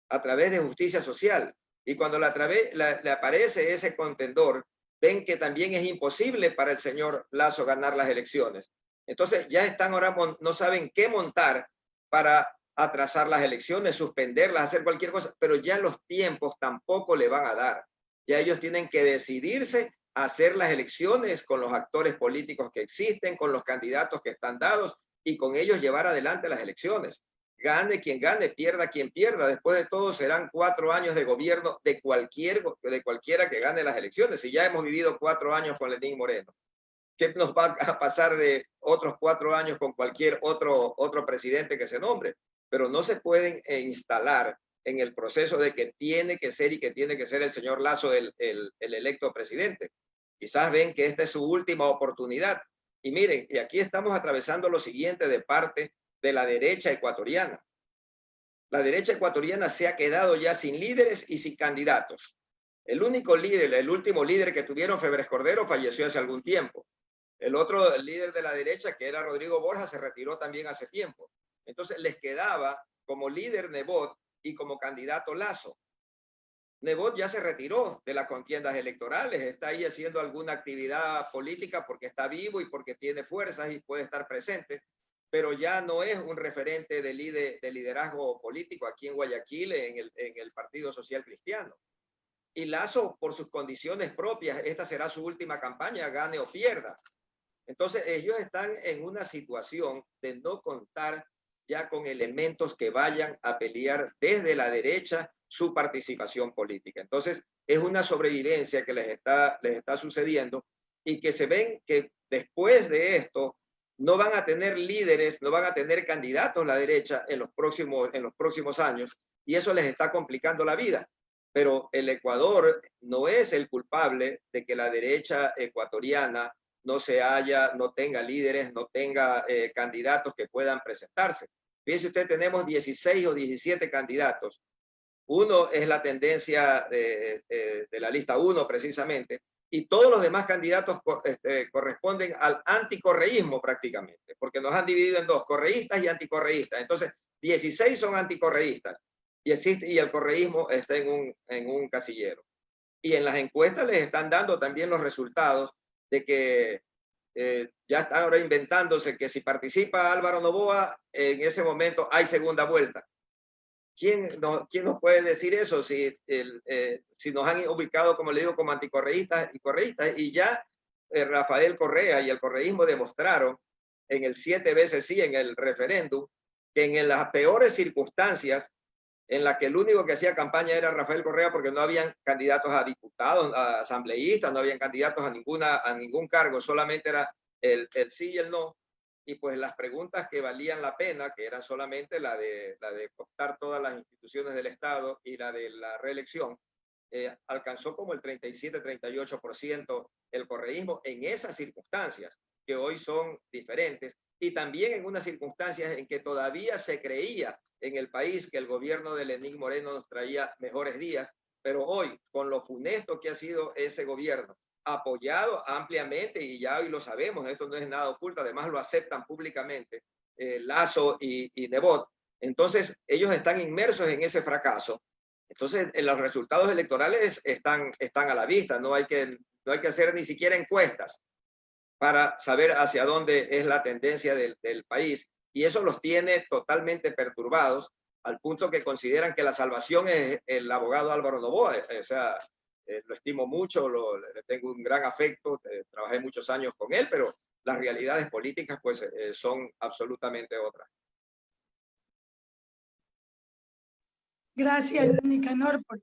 a través de Justicia Social. Y cuando le aparece ese contendor, ven que también es imposible para el señor Lasso ganar las elecciones. Entonces ya están ahora, no saben qué montar para atrasar las elecciones, suspenderlas, hacer cualquier cosa, pero ya los tiempos tampoco le van a dar. Ya ellos tienen que decidirse a hacer las elecciones con los actores políticos que existen, con los candidatos que están dados y con ellos llevar adelante las elecciones. Gane quien gane, pierda quien pierda. Después de todo serán 4 años de gobierno de cualquiera que gane las elecciones. Y ya hemos vivido 4 años con Lenín Moreno. ¿Qué nos va a pasar de otros 4 años con cualquier otro presidente que se nombre? Pero no se pueden instalar en el proceso de que tiene que ser y que tiene que ser el señor Lasso el electo presidente. Quizás ven que esta es su última oportunidad. Y miren, y aquí estamos atravesando lo siguiente de parte de la derecha ecuatoriana. La derecha ecuatoriana se ha quedado ya sin líderes y sin candidatos. El único líder, el último líder que tuvieron, Febres Cordero, falleció hace algún tiempo. El otro líder de la derecha, que era Rodrigo Borja, se retiró también hace tiempo. Entonces les quedaba como líder Nebot y como candidato Lasso. Nebot ya se retiró de las contiendas electorales, está ahí haciendo alguna actividad política porque está vivo y porque tiene fuerzas y puede estar presente, pero ya no es un referente de liderazgo político aquí en Guayaquil, en el Partido Social Cristiano. Y Lasso, por sus condiciones propias, esta será su última campaña, gane o pierda. Entonces, ellos están en una situación de no contar ya con elementos que vayan a pelear desde la derecha su participación política. Entonces, es una sobrevivencia que les está sucediendo y que se ven que después de esto no van a tener líderes, no van a tener candidatos la derecha en los próximos años, y eso les está complicando la vida. Pero el Ecuador no es el culpable de que la derecha ecuatoriana no tenga líderes, no tenga candidatos que puedan presentarse. Fíjense usted, tenemos 16 o 17 candidatos. Uno es la tendencia de la lista 1 precisamente, y todos los demás candidatos corresponden al anticorreísmo prácticamente, porque nos han dividido en dos, correístas y anticorreístas. Entonces, 16 son anticorreístas y el correísmo está en un casillero. Y en las encuestas les están dando también los resultados de que ya están ahora inventándose que si participa Álvaro Noboa, en ese momento hay segunda vuelta. ¿Quién nos puede decir eso si nos han ubicado, como le digo, como anticorreístas y correístas? Y ya Rafael Correa y el correísmo demostraron en el 7 veces sí, en el referéndum, que en las peores circunstancias, en las que el único que hacía campaña era Rafael Correa, porque no habían candidatos a diputados, a asambleístas, no habían candidatos a ningún cargo, solamente era el sí y el no. Y pues las preguntas que valían la pena, que eran solamente la de cooptar todas las instituciones del Estado y la de la reelección, alcanzó como el 37-38% el correísmo en esas circunstancias, que hoy son diferentes, y también en unas circunstancias en que todavía se creía en el país que el gobierno de Lenín Moreno nos traía mejores días, pero hoy, con lo funesto que ha sido ese gobierno, apoyado ampliamente, y ya hoy lo sabemos, esto no es nada oculto, además lo aceptan públicamente Lasso y Nebot. Entonces ellos están inmersos en ese fracaso. Entonces los resultados electorales están a la vista, no hay que hacer ni siquiera encuestas para saber hacia dónde es la tendencia del país. Y eso los tiene totalmente perturbados, al punto que consideran que la salvación es el abogado Álvaro Noboa. O sea, lo estimo mucho, le tengo un gran afecto, trabajé muchos años con él, pero las realidades políticas pues son absolutamente otras. Gracias, Nicanor, por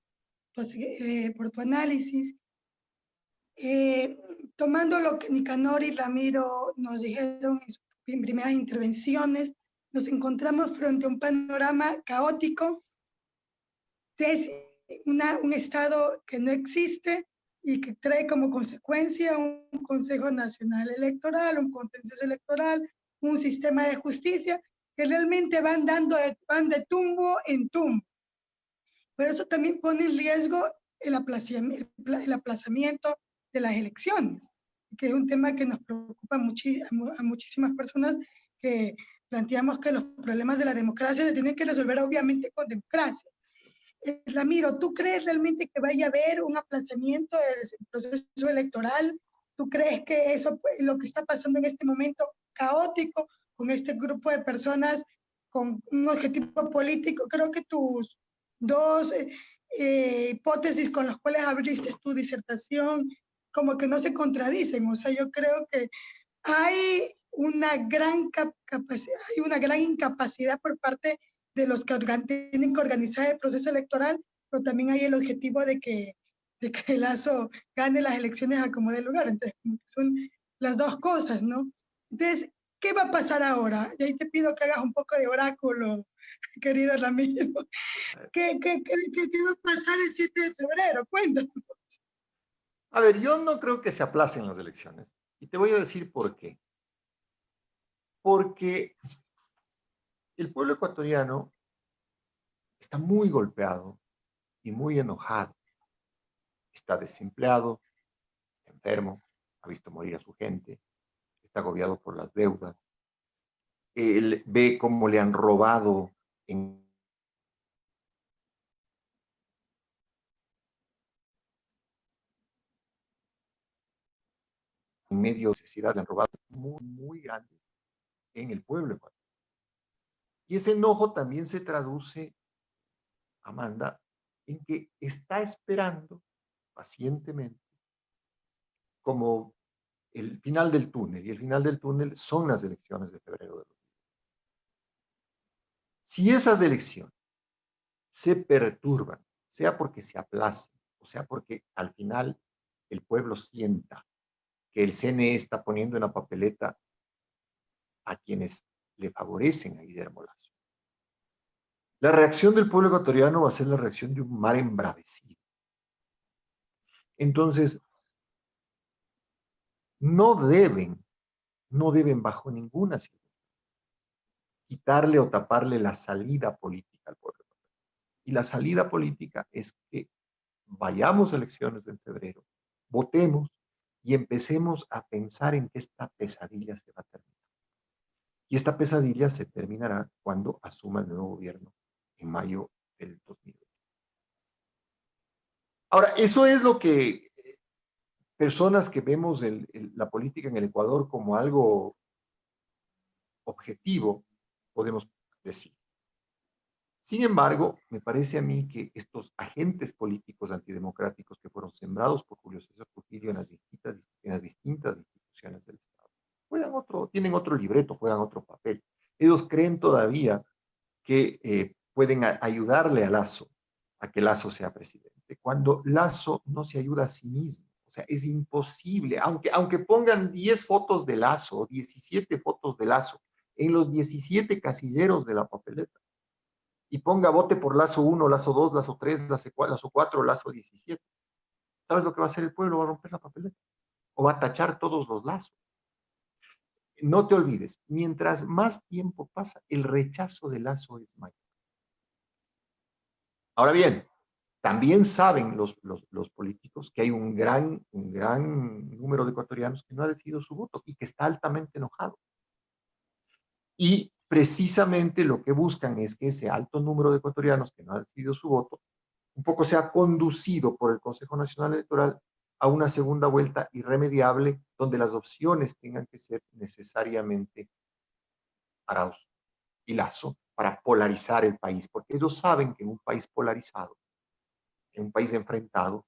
tu análisis. Tomando lo que Nicanor y Ramiro nos dijeron en sus primeras intervenciones, nos encontramos frente a un panorama caótico de un Estado que no existe y que trae como consecuencia un Consejo Nacional Electoral, un contencioso electoral, un sistema de justicia que realmente van de tumbo en tumbo. Pero eso también pone en riesgo el aplazamiento de las elecciones, que es un tema que nos preocupa a muchísimas personas, que planteamos que los problemas de la democracia se tienen que resolver obviamente con democracia. Ramiro, ¿tú crees realmente que vaya a haber un aplazamiento del proceso electoral? ¿Tú crees que eso, lo que está pasando en este momento caótico con este grupo de personas con un objetivo político? Creo que tus dos hipótesis con las cuales abriste tu disertación como que no se contradicen. O sea, yo creo que hay una gran incapacidad por parte de los que tienen que organizar el proceso electoral, pero también hay el objetivo de que Lasso gane las elecciones a como dé lugar. Entonces, son las dos cosas, ¿no? Entonces, ¿qué va a pasar ahora? Y ahí te pido que hagas un poco de oráculo, querido Ramiro. ¿Qué va a pasar el 7 de febrero? Cuéntanos. A ver, yo no creo que se aplacen las elecciones. Y te voy a decir por qué. Porque el pueblo ecuatoriano está muy golpeado y muy enojado. Está desempleado, está enfermo, ha visto morir a su gente, está agobiado por las deudas. Él ve cómo le han robado en medio de necesidad, le han robado muy, muy grande en el pueblo ecuatoriano. Y ese enojo también se traduce, Amanda, en que está esperando pacientemente como el final del túnel, y el final del túnel son las elecciones de febrero de 2020. Si esas elecciones se perturban, sea porque se aplacen, o sea porque al final el pueblo sienta que el CNE está poniendo en la papeleta a quienes le favorecen a Guillermo Lasso, la reacción del pueblo ecuatoriano va a ser la reacción de un mar embravecido. Entonces, no deben bajo ninguna circunstancia quitarle o taparle la salida política al pueblo. Y la salida política es que vayamos a elecciones en febrero, votemos y empecemos a pensar en que esta pesadilla se va a terminar. Y esta pesadilla se terminará cuando asuma el nuevo gobierno en mayo del 2020. Ahora, eso es lo que personas que vemos la política en el Ecuador como algo objetivo podemos decir. Sin embargo, me parece a mí que estos agentes políticos antidemocráticos que fueron sembrados por Julio César Trujillo en las distintas instituciones del Estado, tienen otro libreto, juegan otro papel. Ellos creen todavía que pueden ayudarle a Lasso, a que Lasso sea presidente, cuando Lasso no se ayuda a sí mismo. O sea, es imposible, aunque pongan 10 fotos de Lasso, 17 fotos de Lasso, en los 17 casilleros de la papeleta, y ponga vote por Lasso 1, Lasso 2, Lasso 3, Lasso 4, Lasso 17. ¿Sabes lo que va a hacer el pueblo? Va a romper la papeleta. O va a tachar todos los lazos. No te olvides, mientras más tiempo pasa, el rechazo de Lasso es mayor. Ahora bien, también saben los políticos que hay un gran número de ecuatorianos que no ha decidido su voto y que está altamente enojado. Y precisamente lo que buscan es que ese alto número de ecuatorianos que no ha decidido su voto un poco sea conducido por el Consejo Nacional Electoral a una segunda vuelta irremediable donde las opciones tengan que ser necesariamente Arauz, y Lasso para polarizar el país, porque ellos saben que en un país polarizado, en un país enfrentado,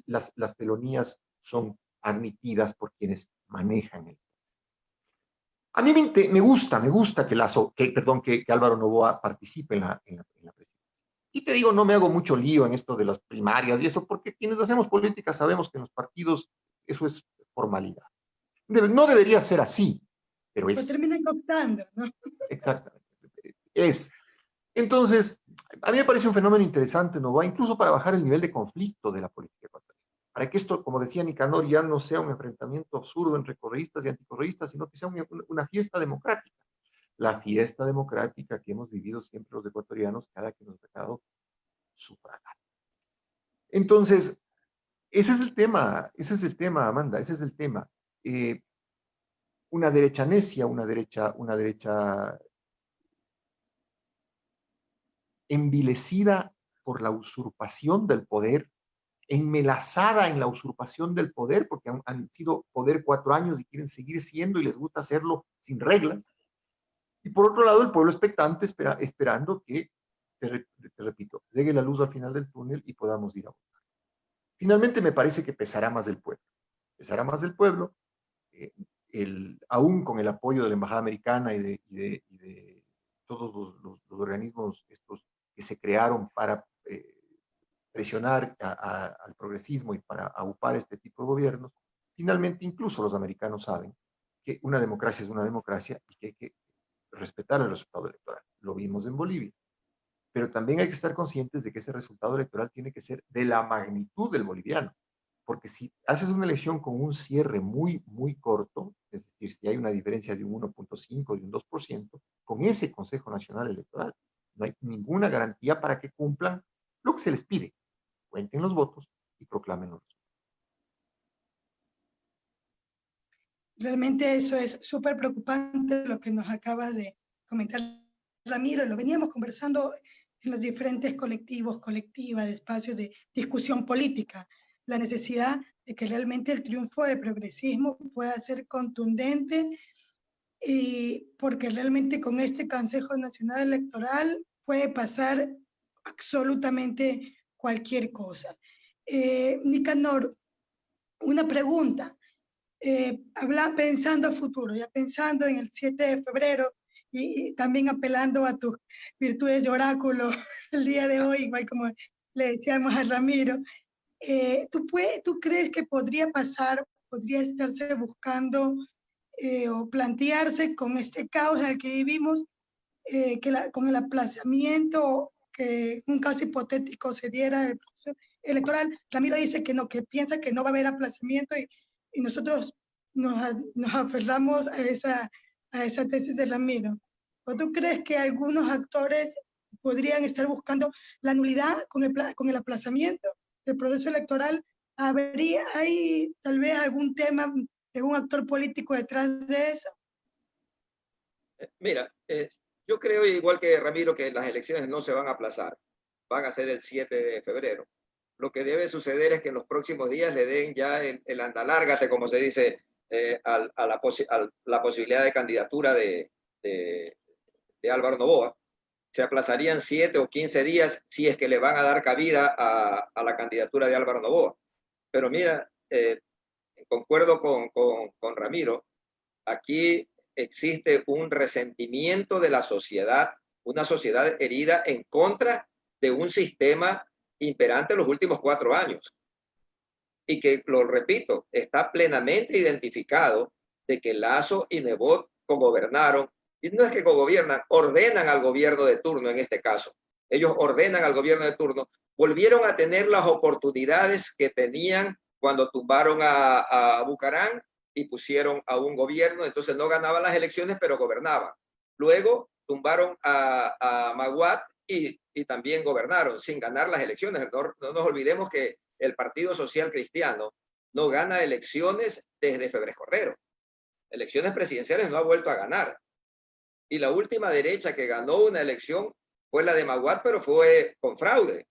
las felonías son admitidas por quienes manejan el. A mí me gusta que, que Álvaro Noboa participe en la presidencia. Y te digo, no me hago mucho lío en esto de las primarias y eso, porque quienes hacemos política sabemos que en los partidos eso es formalidad. No debería ser así, pero Lo es. terminan cooptando, ¿no? Exactamente. Es. Entonces, a mí me parece un fenómeno interesante, ¿no? Incluso para bajar el nivel de conflicto de la política ecuatoriana. Para que esto, como decía Nicanor, ya no sea un enfrentamiento absurdo entre correístas y anticorreístas, sino que sea una fiesta democrática. La fiesta democrática que hemos vivido siempre los ecuatorianos cada que nos ha tocado sufragar. Entonces, ese es el tema, Amanda, ese es el tema. Una derecha necia, una derecha envilecida por la usurpación del poder, enmelazada en la usurpación del poder, porque han sido poder 4 años y quieren seguir siendo y les gusta hacerlo sin reglas. Y por otro lado, el pueblo expectante esperando que, te repito, llegue la luz al final del túnel y podamos ir a votar. Finalmente me parece que pesará más el pueblo. Pesará más el pueblo, aún con el apoyo de la Embajada Americana y de todos los organismos estos que se crearon para presionar al progresismo y para aupar este tipo de gobiernos, finalmente incluso los americanos saben que una democracia es una democracia y que hay que respetar el resultado electoral. Lo vimos en Bolivia. Pero también hay que estar conscientes de que ese resultado electoral tiene que ser de la magnitud del boliviano. Porque si haces una elección con un cierre muy, muy corto, es decir, si hay una diferencia de un 1.5, de un 2%, con ese Consejo Nacional Electoral, no hay ninguna garantía para que cumplan lo que se les pide. Cuenten los votos y proclamen los resultados. Realmente eso es súper preocupante lo que nos acabas de comentar, Ramiro. Lo veníamos conversando en los diferentes colectivos, colectivas, espacios de discusión política. La necesidad de que realmente el triunfo del progresismo pueda ser contundente y porque realmente con este Consejo Nacional Electoral puede pasar absolutamente cualquier cosa. Nicanor, una pregunta. Pensando a futuro, ya pensando en el 7 de febrero y también apelando a tus virtudes de oráculo el día de hoy, igual como le decíamos a Ramiro, ¿tú crees que podría pasar, podría estarse buscando o plantearse con este caos en el que vivimos, con el aplazamiento que un caso hipotético se diera el proceso electoral? Ramiro dice que no, que piensa que no va a haber aplazamiento y nosotros nos aferramos a esa tesis de Ramiro. ¿O tú crees que algunos actores podrían estar buscando la nulidad con el aplazamiento del proceso electoral? ¿Hay tal vez algún tema, algún actor político detrás de eso? Mira, yo creo igual que Ramiro que las elecciones no se van a aplazar, van a ser el 7 de febrero. Lo que debe suceder es que en los próximos días le den ya el andalárgate, como se dice, a la posibilidad de candidatura de Álvaro Noboa. Se aplazarían 7 o 15 días si es que le van a dar cabida a la candidatura de Álvaro Noboa. Pero mira, concuerdo con Ramiro, aquí existe un resentimiento de la sociedad, una sociedad herida en contra de un sistema imperante en los últimos 4 años. Y que, lo repito, está plenamente identificado de que Lasso y Nebot cogobernaron, y no es que cogobiernan, ordenan al gobierno de turno en este caso. Ellos ordenan al gobierno de turno, volvieron a tener las oportunidades que tenían cuando tumbaron a Bucarán y pusieron a un gobierno, entonces no ganaban las elecciones, pero gobernaban. Luego tumbaron a Maguad y también gobernaron sin ganar las elecciones. No nos olvidemos que el Partido Social Cristiano no gana elecciones desde Febres Cordero. Elecciones presidenciales no ha vuelto a ganar. Y la última derecha que ganó una elección fue la de Maguad, pero fue con fraude.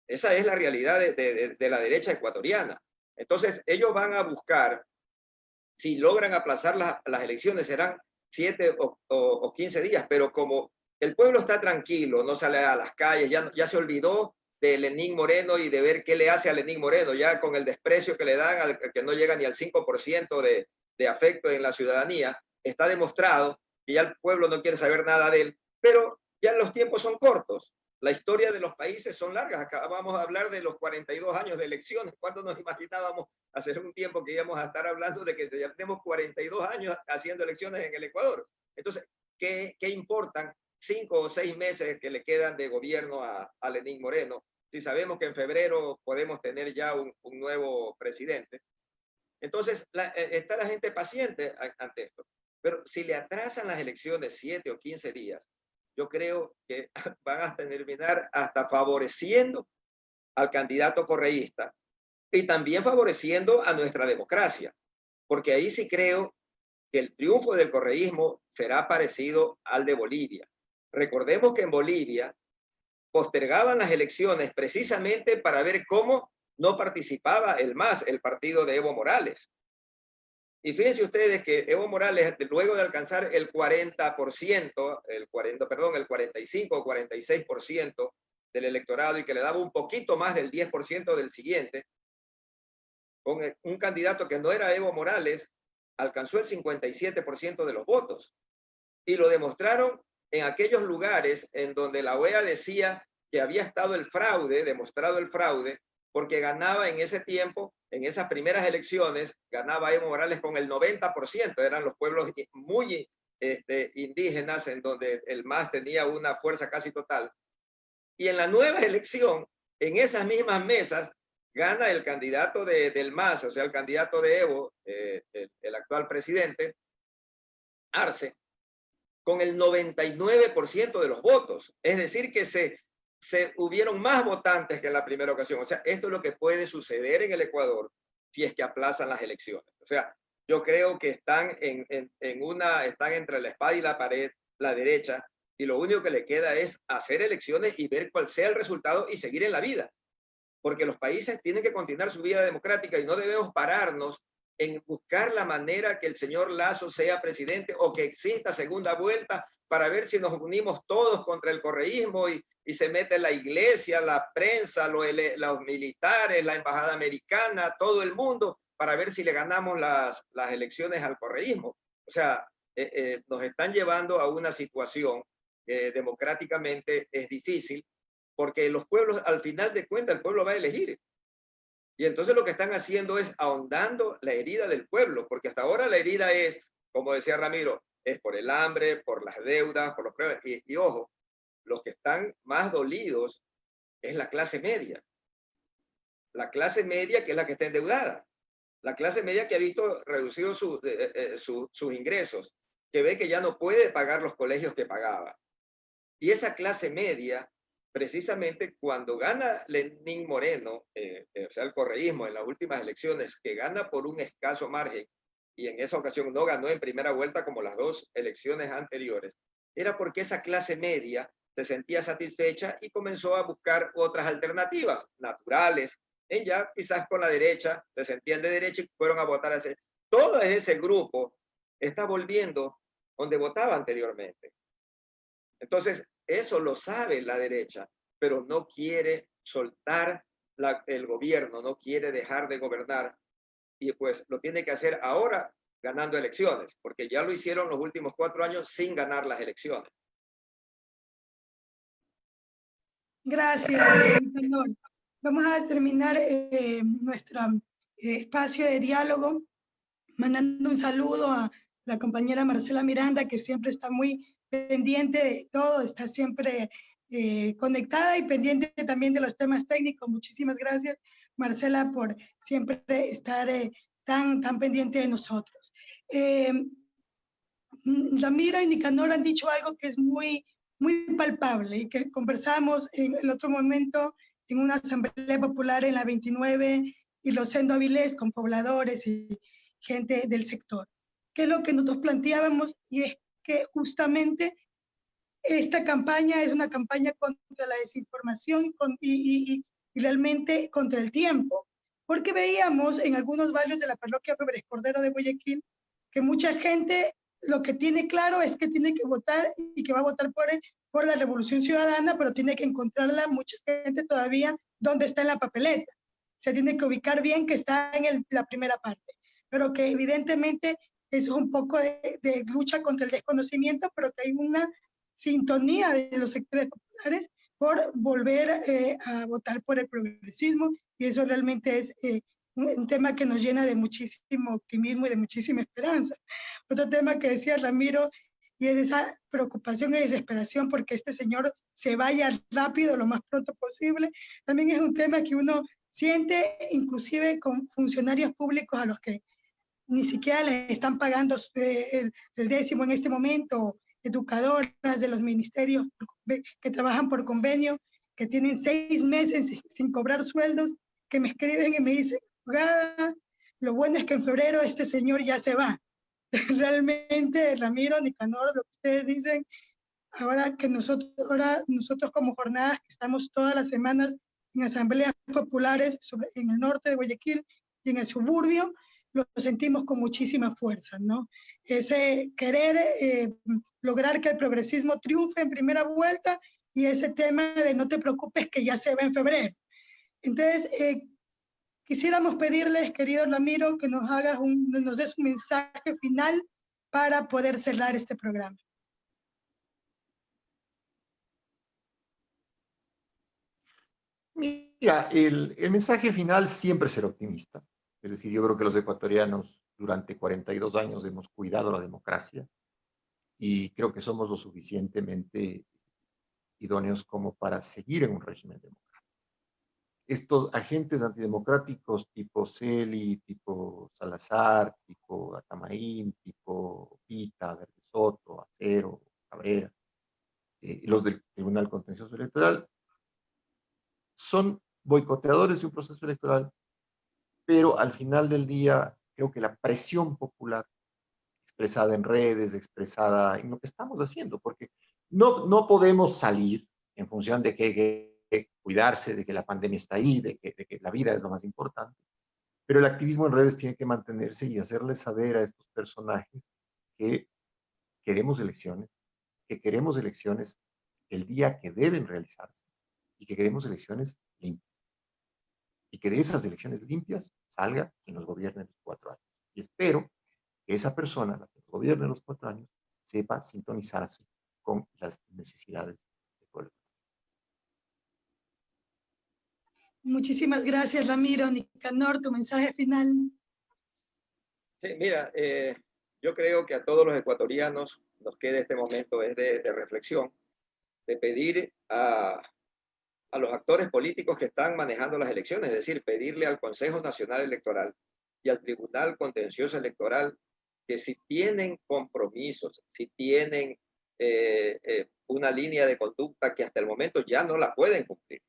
Esa es la realidad de la derecha ecuatoriana. Entonces, ellos van a buscar, si logran aplazar las elecciones, serán 7 o 15 días, pero como el pueblo está tranquilo, no sale a las calles, ya se olvidó de Lenín Moreno y de ver qué le hace a Lenín Moreno, ya con el desprecio que le dan, que no llega ni al 5% de afecto en la ciudadanía, está demostrado que ya el pueblo no quiere saber nada de él, pero ya los tiempos son cortos. La historia de los países son largas. Acá vamos a hablar de los 42 años de elecciones. ¿Cuándo nos imaginábamos hace un tiempo que íbamos a estar hablando de que ya tenemos 42 años haciendo elecciones en el Ecuador? Entonces, ¿qué importan 5 o 6 meses que le quedan de gobierno a Lenín Moreno? Si sabemos que en febrero podemos tener ya un nuevo presidente. Entonces, está la gente paciente ante esto. Pero si le atrasan las elecciones 7 o 15 días, yo creo que van a terminar hasta favoreciendo al candidato correísta y también favoreciendo a nuestra democracia, porque ahí sí creo que el triunfo del correísmo será parecido al de Bolivia. Recordemos que en Bolivia postergaban las elecciones precisamente para ver cómo no participaba el MAS, el partido de Evo Morales. Y fíjense ustedes que Evo Morales, luego de alcanzar el 40%, el 45 o 46% del electorado y que le daba un poquito más del 10% del siguiente, con un candidato que no era Evo Morales, alcanzó el 57% de los votos. Y lo demostraron en aquellos lugares en donde la OEA decía que había estado el fraude, demostrado el fraude, porque ganaba en ese tiempo, en esas primeras elecciones, ganaba Evo Morales con el 90%, eran los pueblos muy indígenas en donde el MAS tenía una fuerza casi total. Y en la nueva elección, en esas mismas mesas, gana el candidato del MAS, o sea, el candidato de Evo, el actual presidente, Arce, con el 99% de los votos. Es decir, que se hubieron más votantes que en la primera ocasión. O sea, esto es lo que puede suceder en el Ecuador si es que aplazan las elecciones. O sea, yo creo que están están entre la espada y la pared, la derecha, y lo único que le queda es hacer elecciones y ver cuál sea el resultado y seguir en la vida. Porque los países tienen que continuar su vida democrática y no debemos pararnos en buscar la manera que el señor Lasso sea presidente o que exista segunda vuelta para ver si nos unimos todos contra el correísmo y se mete la iglesia, la prensa, los militares, la embajada americana, todo el mundo, para ver si le ganamos las elecciones al correísmo. O sea, nos están llevando a una situación que democráticamente es difícil, porque los pueblos, al final de cuentas, el pueblo va a elegir. Y entonces lo que están haciendo es ahondando la herida del pueblo, porque hasta ahora la herida es, como decía Ramiro, es por el hambre, por las deudas, por los problemas. Y ojo, los que están más dolidos es la clase media. La clase media que es la que está endeudada. La clase media que ha visto reducidos sus ingresos, que ve que ya no puede pagar los colegios que pagaba. Y esa clase media, precisamente cuando gana Lenín Moreno, o sea, el correísmo en las últimas elecciones, que gana por un escaso margen, y en esa ocasión no ganó en primera vuelta como las dos elecciones anteriores, era porque esa clase media se sentía satisfecha y comenzó a buscar otras alternativas naturales, ya quizás con la derecha, se sentían de derecha y fueron a votar así. Todo ese grupo está volviendo donde votaba anteriormente. Entonces, eso lo sabe la derecha, pero no quiere soltar el gobierno, no quiere dejar de gobernar, y pues lo tiene que hacer ahora ganando elecciones, porque ya lo hicieron los últimos 4 años sin ganar las elecciones. Gracias, Nicanor. Vamos a terminar nuestro espacio de diálogo mandando un saludo a la compañera Marcela Miranda, que siempre está muy pendiente de todo, está siempre conectada y pendiente también de los temas técnicos. Muchísimas gracias, Marcela, por siempre estar tan pendiente de nosotros. Ramiro y Nicanor han dicho algo que es muy palpable y que conversamos en el otro momento en una asamblea popular en la 29 y Rosendo Avilés con pobladores y gente del sector. ¿Qué es lo que nosotros planteábamos? Y es que justamente esta campaña es una campaña contra la desinformación y realmente contra el tiempo, porque veíamos en algunos barrios de la parroquia Febres Cordero de Guayaquil que mucha gente lo que tiene claro es que tiene que votar y que va a votar por la Revolución Ciudadana, pero tiene que encontrarla mucha gente todavía donde está en la papeleta. Se tiene que ubicar bien que está en la primera parte, pero que evidentemente es un poco de lucha contra el desconocimiento, pero que hay una sintonía de los sectores populares por volver a votar por el progresismo, y eso realmente es un tema que nos llena de muchísimo optimismo y de muchísima esperanza. Otro tema que decía Ramiro, y es esa preocupación y desesperación porque este señor se vaya rápido, lo más pronto posible, también es un tema que uno siente inclusive con funcionarios públicos a los que ni siquiera le están pagando el décimo en este momento, educadoras de los ministerios que trabajan por convenio, que tienen 6 meses sin cobrar sueldos, que me escriben y me dicen, abogada, lo bueno es que en febrero este señor ya se va. Realmente, Ramiro, Nicanor, lo que ustedes dicen, ahora nosotros como jornadas que estamos todas las semanas en asambleas populares en el norte de Guayaquil y en el suburbio, lo sentimos con muchísima fuerza, ¿no? Ese querer lograr que el progresismo triunfe en primera vuelta y ese tema de no te preocupes que ya se va en febrero. Entonces, quisiéramos pedirles, querido Ramiro, que nos des un mensaje final para poder cerrar este programa. Mira, el mensaje final siempre será optimista. Es decir, yo creo que los ecuatorianos durante 42 años hemos cuidado la democracia y creo que somos lo suficientemente idóneos como para seguir en un régimen democrático. Estos agentes antidemocráticos tipo Celi, tipo Salazar, tipo Atamaín, tipo Pita, Verde Soto, Acero, Cabrera, los del Tribunal Contencioso Electoral, son boicoteadores de un proceso electoral, pero al final del día creo que la presión popular expresada en redes, expresada en lo que estamos haciendo, porque no podemos salir en función de que hay que cuidarse, de que la pandemia está ahí, de que la vida es lo más importante, pero el activismo en redes tiene que mantenerse y hacerles saber a estos personajes que queremos elecciones el día que deben realizarse y que queremos elecciones limpias. Y que de esas elecciones limpias salga quien nos gobierne los 4 años. Y espero que esa persona, la que nos gobierne los 4 años, sepa sintonizarse con las necesidades del pueblo. Muchísimas gracias, Ramiro. Nicanor, tu mensaje final. Sí, mira, yo creo que a todos los ecuatorianos nos queda este momento es de reflexión, de pedir a los actores políticos que están manejando las elecciones, es decir, pedirle al Consejo Nacional Electoral y al Tribunal Contencioso Electoral que si tienen compromisos, si tienen una línea de conducta que hasta el momento ya no la pueden cumplir.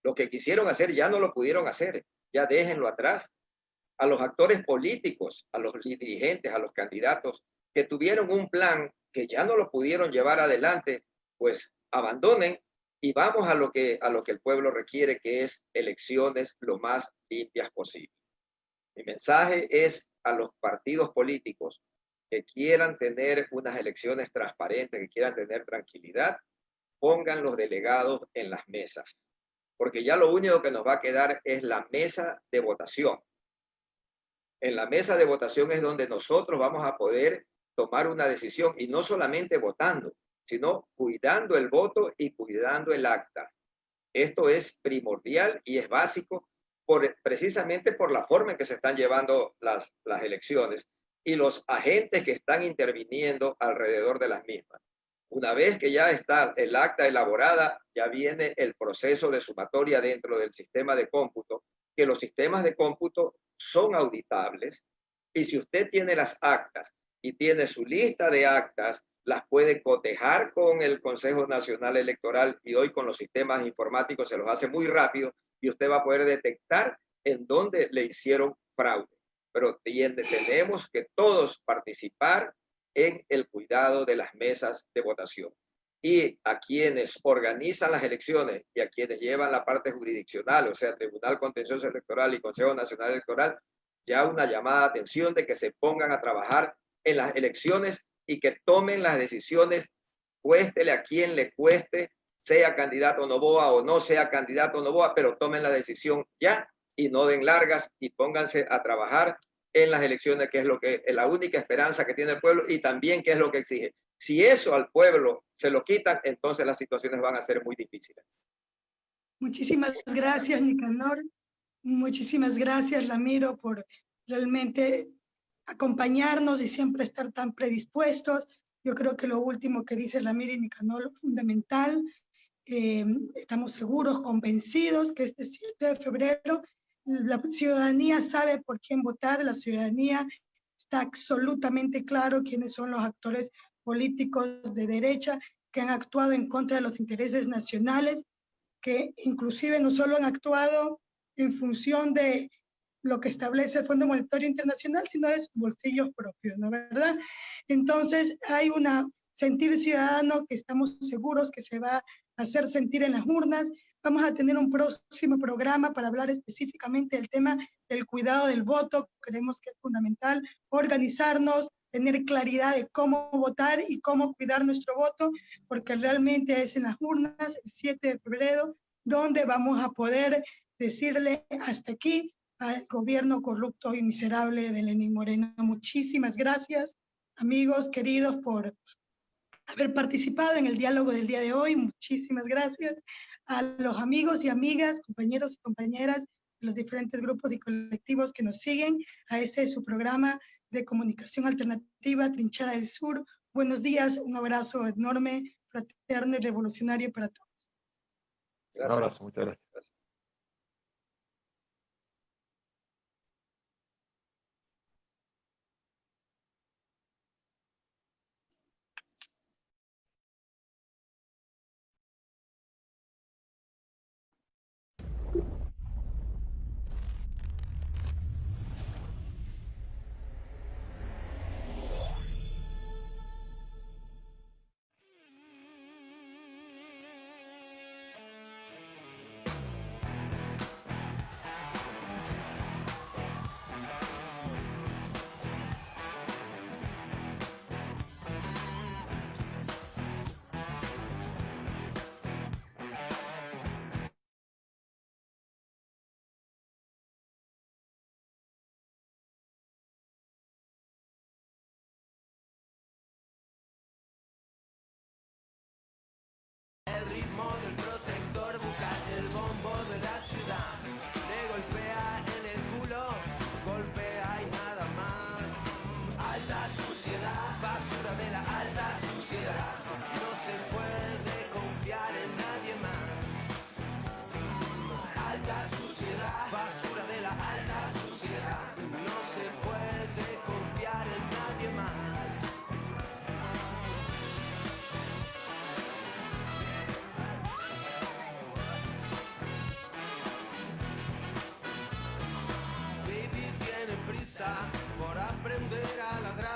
Lo que quisieron hacer ya no lo pudieron hacer, ya déjenlo atrás. A los actores políticos, a los dirigentes, a los candidatos que tuvieron un plan que ya no lo pudieron llevar adelante, pues abandonen y vamos a lo que el pueblo requiere, que es elecciones lo más limpias posible. Mi mensaje es a los partidos políticos que quieran tener unas elecciones transparentes, que quieran tener tranquilidad, pongan los delegados en las mesas, porque ya lo único que nos va a quedar es la mesa de votación. En la mesa de votación es donde nosotros vamos a poder tomar una decisión y no solamente votando, sino cuidando el voto y cuidando el acta. Esto es primordial y es básico precisamente por la forma en que se están llevando las elecciones y los agentes que están interviniendo alrededor de las mismas. Una vez que ya está el acta elaborada, ya viene el proceso de sumatoria dentro del sistema de cómputo, que los sistemas de cómputo son auditables y si usted tiene las actas y tiene su lista de actas, las puede cotejar con el Consejo Nacional Electoral y hoy con los sistemas informáticos se los hace muy rápido y usted va a poder detectar en dónde le hicieron fraude. Pero tenemos que todos participar en el cuidado de las mesas de votación. Y a quienes organizan las elecciones y a quienes llevan la parte jurisdiccional, o sea, Tribunal Contencioso Electoral y Consejo Nacional Electoral, ya una llamada de atención de que se pongan a trabajar en las elecciones y que tomen las decisiones, cuéstele a quien le cueste, sea candidato Noboa o no sea candidato Noboa, pero tomen la decisión ya y no den largas y pónganse a trabajar en las elecciones, que es lo que es la única esperanza que tiene el pueblo y también que es lo que exige. Si eso al pueblo se lo quitan, entonces las situaciones van a ser muy difíciles. Muchísimas gracias, Nicanor. Muchísimas gracias, Ramiro, por realmente acompañarnos y siempre estar tan predispuestos. Yo creo que lo último que dice Ramiro y Nicanor es fundamental. Estamos seguros, convencidos que este 7 de febrero la ciudadanía sabe por quién votar, la ciudadanía está absolutamente claro quiénes son los actores políticos de derecha que han actuado en contra de los intereses nacionales, que inclusive no solo han actuado en función de lo que establece el Fondo Monetario Internacional, sino de sus bolsillos propios, ¿no es verdad? Entonces hay un sentir ciudadano que estamos seguros que se va a hacer sentir en las urnas. Vamos a tener un próximo programa para hablar específicamente del tema del cuidado del voto. Creemos que es fundamental organizarnos, tener claridad de cómo votar y cómo cuidar nuestro voto, porque realmente es en las urnas, el 7 de febrero, donde vamos a poder decirle hasta aquí al gobierno corrupto y miserable de Lenín Moreno. Muchísimas gracias, amigos queridos, por haber participado en el diálogo del día de hoy. Muchísimas gracias a los amigos y amigas, compañeros y compañeras de los diferentes grupos y colectivos que nos siguen a este su programa de comunicación alternativa, Trinchera del Sur. Buenos días, un abrazo enorme, fraterno y revolucionario para todos. Gracias. Un abrazo, muchas gracias. El ritmo del protector busca el bombo de la ciudad. Le golpea en el culo, golpea y nada más. Alta suciedad, basura de la alta suciedad. No se puede confiar en nadie más. Alta suciedad, basura de la alta suciedad. No se puede confiar en nadie más. Por aprender a ladrar.